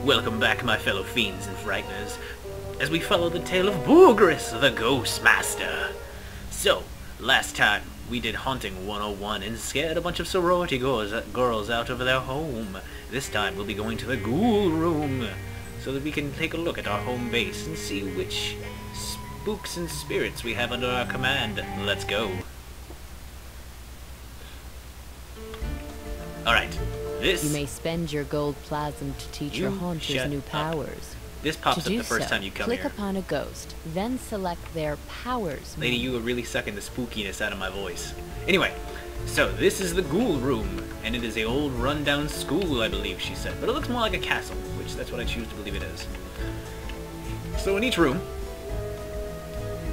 Welcome back, my fellow fiends and frighteners, as we follow the tale of Boogris, the Ghost Master. So, last time we did Haunting 101 and scared a bunch of sorority girls out of their home. This time we'll be going to the Ghoul Room, so that we can take a look at our home base and see which spooks and spirits we have under our command. Let's go. Alright. You may spend your gold plasm to teach your haunters new powers. This pops up the first time you come here. Click upon a ghost, then select their powers. Lady, you are really sucking the spookiness out of my voice. Anyway, so this is the Ghoul Room, and it is a old rundown school, I believe she said. But it looks more like a castle, which that's what I choose to believe it is. So in each room,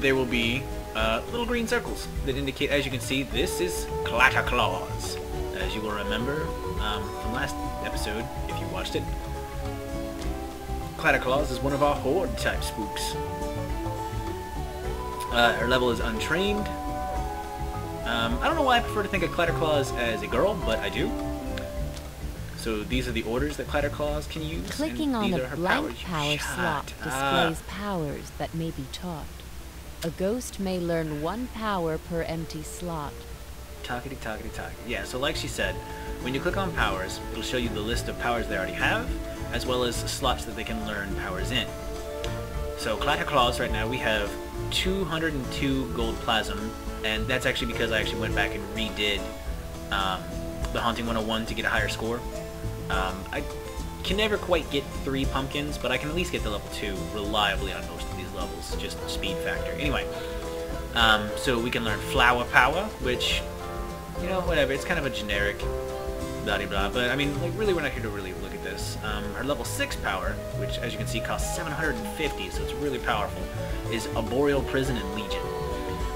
there will be little green circles that indicate, as you can see, this is Clatterclaws. As you will remember from last episode, if you watched it, Clatterclaws is one of our horde-type spooks. Her level is untrained. I don't know why I prefer to think of Clatterclaws as a girl, but I do. So these are the orders that Clatterclaws can use. Clicking on a blank power slot displays powers that may be taught. A ghost may learn one power per empty slot. Talkity. Yeah, so like she said, when you click on powers, it'll show you the list of powers they already have, as well as slots that they can learn powers in. So Clatterclaws right now we have 202 gold plasm, and that's actually because I actually went back and redid the Haunting 101 to get a higher score. I can never quite get 3 pumpkins, but I can at least get to level 2 reliably on most of these levels, just speed factor. Anyway, so we can learn flower power, which, you know, whatever, it's kind of a generic blah-de-blah, but I mean, like, really we're not here to really look at this. Her level 6 power, which as you can see costs 750, so it's really powerful, is Arboreal Prison and Legion.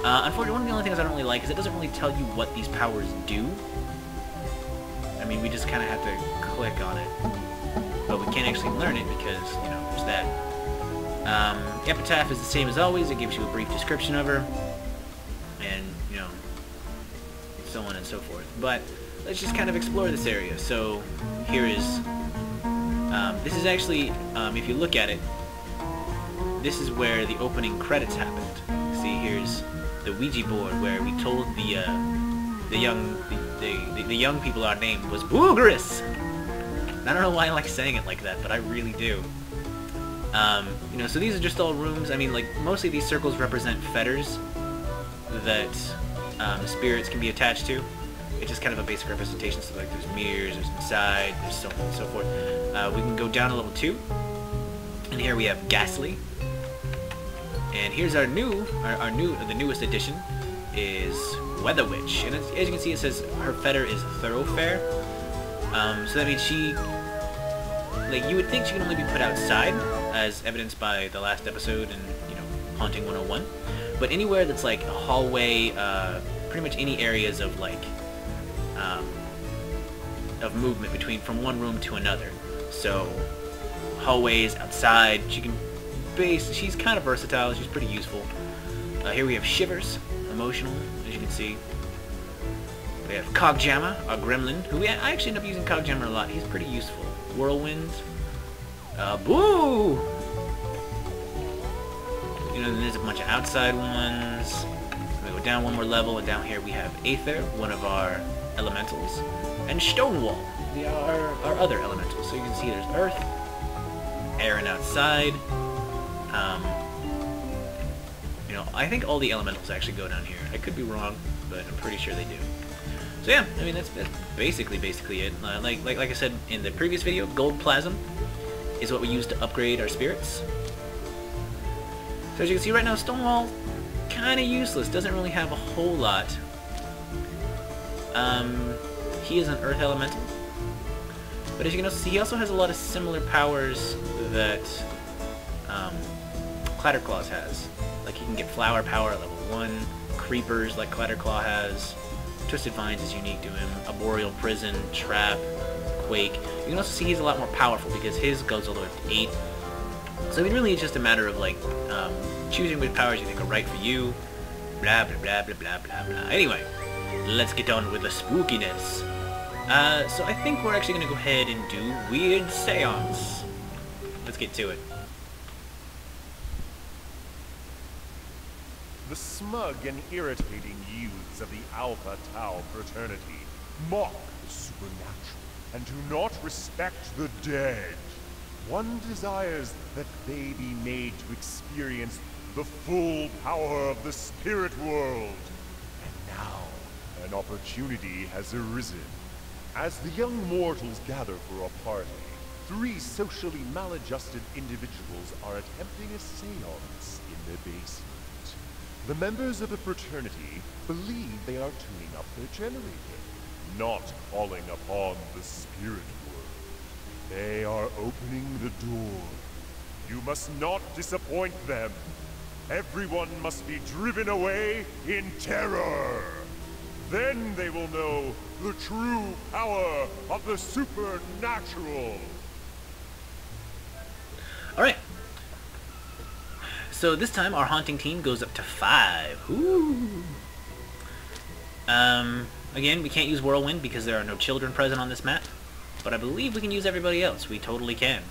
Unfortunately, one of the only things I don't really like is it doesn't really tell you what these powers do. I mean, we just kind of have to click on it, but we can't actually learn it because, you know, there's that. Epitaph is the same as always. It gives you a brief description of her, and, you know, so on and so forth. But let's just kind of explore this area. So here is, this is actually, if you look at it, this is where the opening credits happened. See, here's the Ouija board where we told the young people our name was Boogris. I don't know why I like saying it like that, but I really do. You know, so these are just all rooms. I mean, like, mostly these circles represent fetters that spirits can be attached to. It's just kind of a basic representation. So, like, there's mirrors, there's inside, there's so on and so forth. We can go down to level 2, and here we have Ghastly. And here's our the newest addition is Weather Witch. And as you can see, it says her fetter is Thoroughfare. So that means she, like, you would think she can only be put outside, as evidenced by the last episode and, you know, Haunting 101. But anywhere that's like a hallway, pretty much any areas of, like, of movement from one room to another. So hallways, outside, she can she's kind of versatile, she's pretty useful. Here we have Shivers, emotional, as you can see. We have Cogjammer, our gremlin, who I actually end up using Cogjammer a lot. He's pretty useful. Whirlwind. Boo! You know, then there's a bunch of outside ones. We go down one more level, and down here we have Aether, one of our elementals, and Stonewall, our other elementals. So you can see there's Earth, Air, and outside. You know, I think all the elementals actually go down here. I could be wrong, but I'm pretty sure they do. So yeah, I mean, that's basically it. Like I said in the previous video, gold plasm is what we use to upgrade our spirits. So as you can see right now, Stonewall, kind of useless, doesn't really have a whole lot. He is an earth elemental, but as you can also see, he also has a lot of similar powers that Clatterclaws has. Like, he can get flower power at level 1, creepers like Clatterclaw has, Twisted Vines is unique to him, Arboreal Prison, Trap, Quake. You can also see he's a lot more powerful because his goes all the way up to 8. So it really is just a matter of, like, choosing which powers you think are right for you, blah blah blah blah blah blah blah. Anyway, let's get on with the spookiness. So I think we're actually going to go ahead and do Weird Seance. let's get to it. The smug and irritating youths of the Alpha Tau fraternity mock the supernatural and do not respect the dead. One desires that they be made to experience the full power of the spirit world. And now, an opportunity has arisen. As the young mortals gather for a party, 3 socially maladjusted individuals are attempting a seance in the basement. The members of the fraternity believe they are tuning up their generator, not calling upon the spirit world. They are opening the door. You must not disappoint them. Everyone must be driven away in terror. Then they will know the true power of the supernatural. Alright. So this time our haunting team goes up to 5. Ooh. Again, we can't use Whirlwind because there are no children present on this map. But I believe we can use everybody else. We totally can.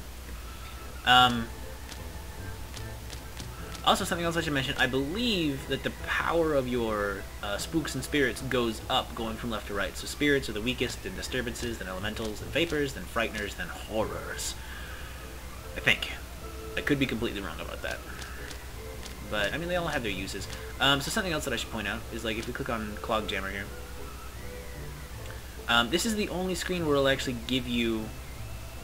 Also, something else I should mention, I believe that the power of your spooks and spirits goes up going from left to right. So spirits are the weakest, then disturbances, then elementals, then vapors, then frighteners, then horrors. I think. I could be completely wrong about that. But, I mean, they all have their uses. So something else that I should point out is, like, if we click on Clog Jammer here, this is the only screen where it'll actually give you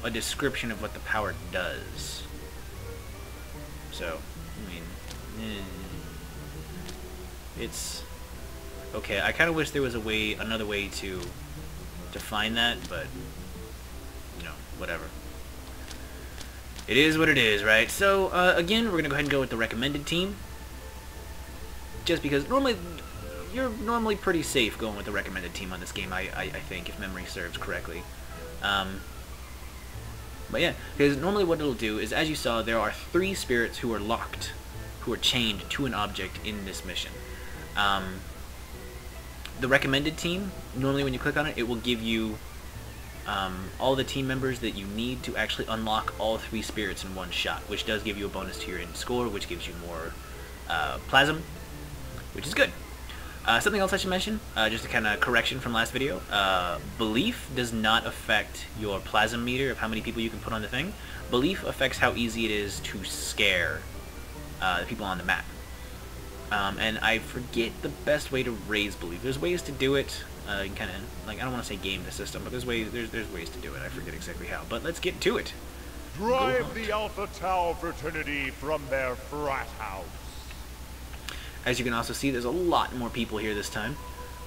a description of what the power does. So, I mean, it's okay. I kind of wish there was another way to find that, but you know, whatever. It is what it is, right? So again, we're gonna go ahead and go with the recommended team, just because you're normally pretty safe going with the recommended team on this game. I think, if memory serves correctly. But yeah, because normally what it'll do is, as you saw, there are 3 spirits who are locked, who are chained to an object in this mission. The recommended team, normally when you click on it, it will give you all the team members that you need to actually unlock all 3 spirits in one shot, which does give you a bonus to your end score, which gives you more plasm, which is good. Something else I should mention, just a kind of correction from last video, belief does not affect your plasm meter of how many people you can put on the thing. Belief affects how easy it is to scare the people on the map. And I forget the best way to raise belief. There's ways to do it, you can kind of, like, I don't want to say game the system, but there's ways to do it. I forget exactly how, but let's get to it. Drive the Alpha Tau fraternity from their frat house. As you can also see, there's a lot more people here this time.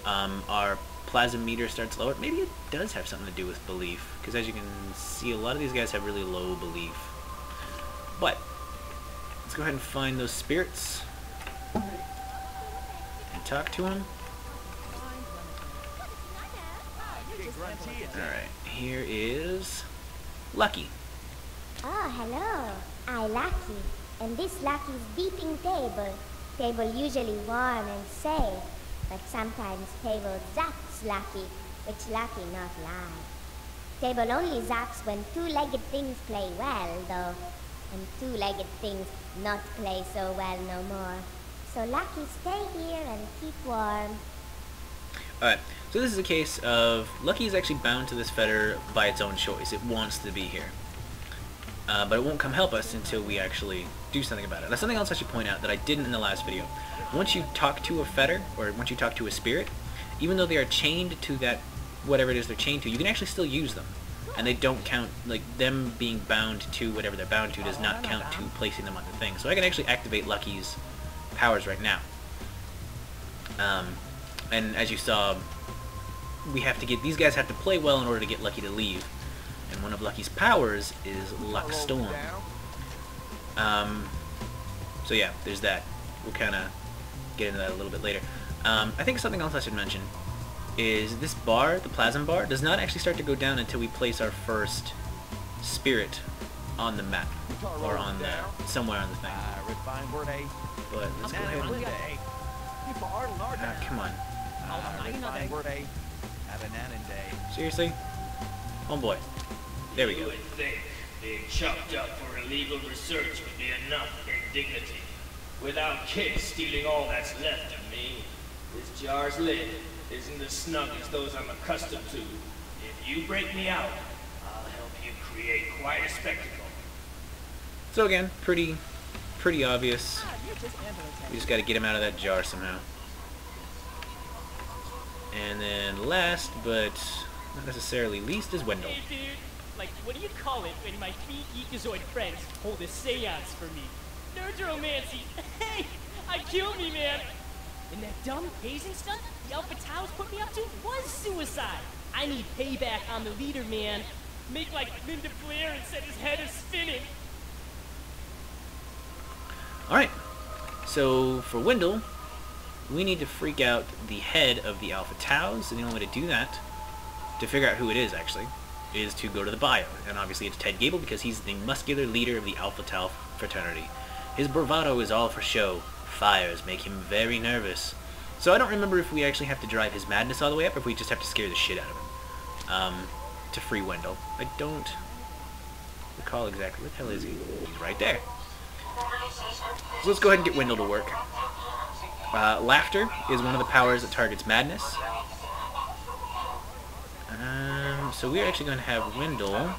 Our plasma meter starts lower. Maybe it does have something to do with belief, because as you can see, a lot of these guys have really low belief. But let's go ahead and find those spirits and talk to them. Alright, here is Lucky. Oh, hello. I'm Lucky, and this Lucky's beeping table. Table usually warm and safe, but sometimes table zaps Lucky, which Lucky not like. Table only zaps when 2-legged things play well, though, and 2-legged things not play so well no more. So Lucky stay here and keep warm. Alright, so this is a case of Lucky is actually bound to this fetter by its own choice. It wants to be here. But it won't come help us until we actually do something about it. Now, something else I should point out that I didn't in the last video. Once you talk to a fetter, or once you talk to a spirit, even though they are chained to that, whatever it is they're chained to, you can actually still use them. And they don't count, like, them being bound to whatever they're bound to does not count to placing them on the thing. So I can actually activate Lucky's powers right now. And as you saw, we have to get, these guys have to play well in order to get Lucky to leave. And one of Lucky's powers is Luck Storm. So yeah, there's that. We'll kind of get into that a little bit later. I think something else I should mention is this bar, the plasma bar, does not actually start to go down until we place our first spirit on the map, or on the, somewhere on the thing. But let's go ahead and... come on. Seriously? Oh boy. There we go. Being chopped up for a legal research would be enough indignity. Without kids stealing all that's left of me, this jar's lid isn't as snug as those I'm accustomed to. If you break me out, I'll help you create quite a spectacle. So again, pretty obvious. We just got to get him out of that jar somehow. And then last, but not necessarily least, is Wendell. Hey dude, like what do you call it when my three geekazoid friends hold a seance for me? Nerdromancy! Hey! I killed me, man! And that dumb hazing stunt the Alpha Taus put me up to was suicide! I need payback on the leader, man! Make like Linda Blair and set his head a spinning! Alright, so for Wendell, we need to freak out the head of the Alpha Taus, and the only way to do that, to figure out who it is actually, is to go to the bio. And obviously it's Ted Gable because he's the muscular leader of the Alpha Tau fraternity. His bravado is all for show. Fires make him very nervous. So I don't remember if we actually have to drive his madness all the way up, or if we just have to scare the shit out of him to free Wendell. I don't recall exactly. Where the hell is he? He's right there. So let's go ahead and get Wendell to work. Laughter is one of the powers that targets madness. So we're actually going to have Wendell,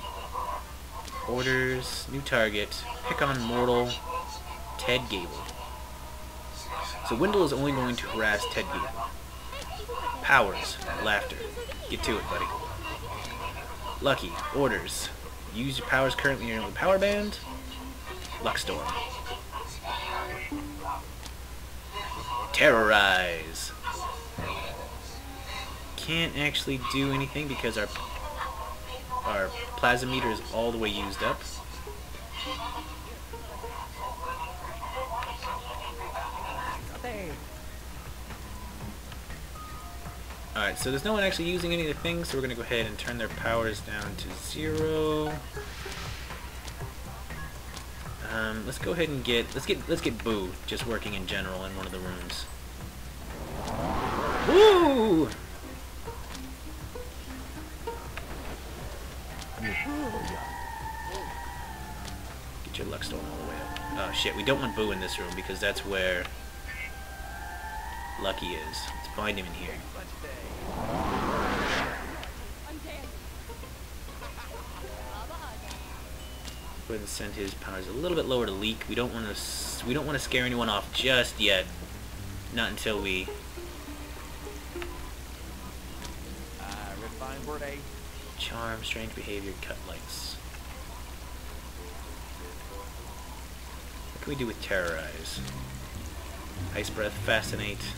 orders, new target, pick on mortal, Ted Gable. So Wendell is only going to harass Ted Gable. Powers, laughter. Get to it, buddy. Lucky, orders. Use your powers currently in your power band. Luckstorm. Terrorize. Can't actually do anything because our plasma meter is all the way used up. Alright, so there's no one actually using any of the things, so we're gonna go ahead and turn their powers down to 0. Let's go ahead and let's get Boo just working in general in one of the rooms. Woo! Get your Luckstorm all the way up. Oh shit, we don't want Boo in this room because that's where Lucky is. Let's find him in here. Go ahead and send his powers a little bit lower to leak. We don't want to scare anyone off just yet. Not until we charm, strange behavior, cut lights. What can we do with terrorize? Ice breath, fascinate,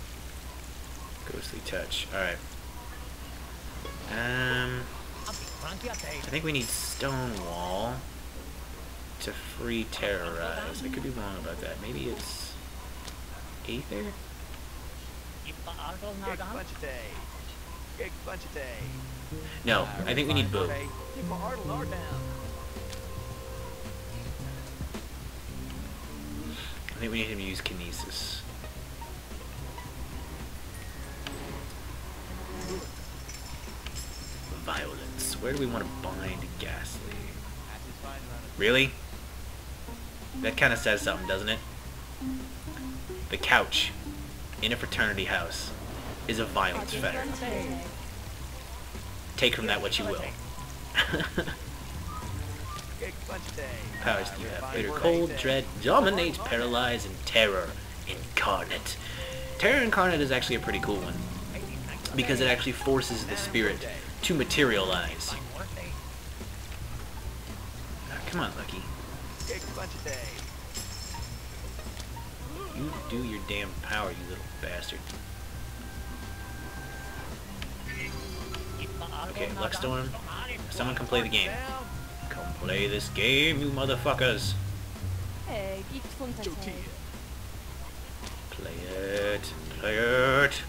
ghostly touch. All right. I think we need Stonewall to free terrorize. I could be wrong about that. Maybe it's Aether? No, I think we need Boo. I think we need him to use Kinesis. Violence. Where do we want to bind Ghastly? Really? That kind of says something, doesn't it? The couch in a fraternity house is a violence fetter. Take from that what you will. Powers do you have? Bitter cold, dread, dominate, paralyze, and terror incarnate. Terror incarnate is actually a pretty cool one because it actually forces the spirit to materialize. Come on, Lucky. You do your damn power, you little bastard. Okay, Luckstorm. Someone come play the game. Come play this game, you motherfuckers. Play it. Play it.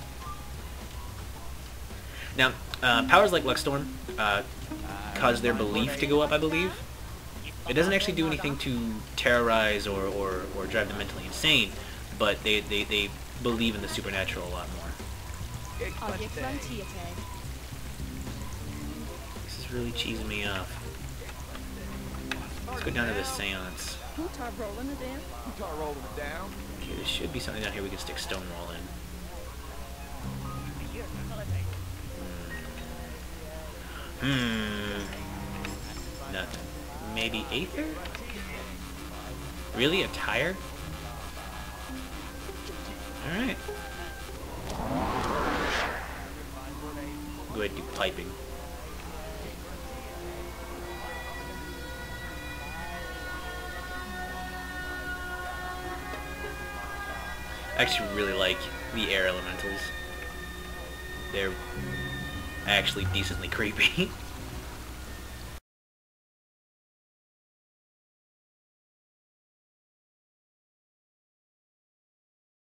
Now, powers like Luckstorm cause their belief to go up, I believe. It doesn't actually do anything to terrorize or drive them mentally insane, but they believe in the supernatural a lot more. This is really cheesing me off. Let's go down to the seance. Tar rolling it down. Tar rolling it down. Okay, there should be something down here we can stick Stonewall in. Nut. Maybe Aether? Really? A tire? Alright. Go ahead and do piping. I actually really like the air elementals. They're actually decently creepy.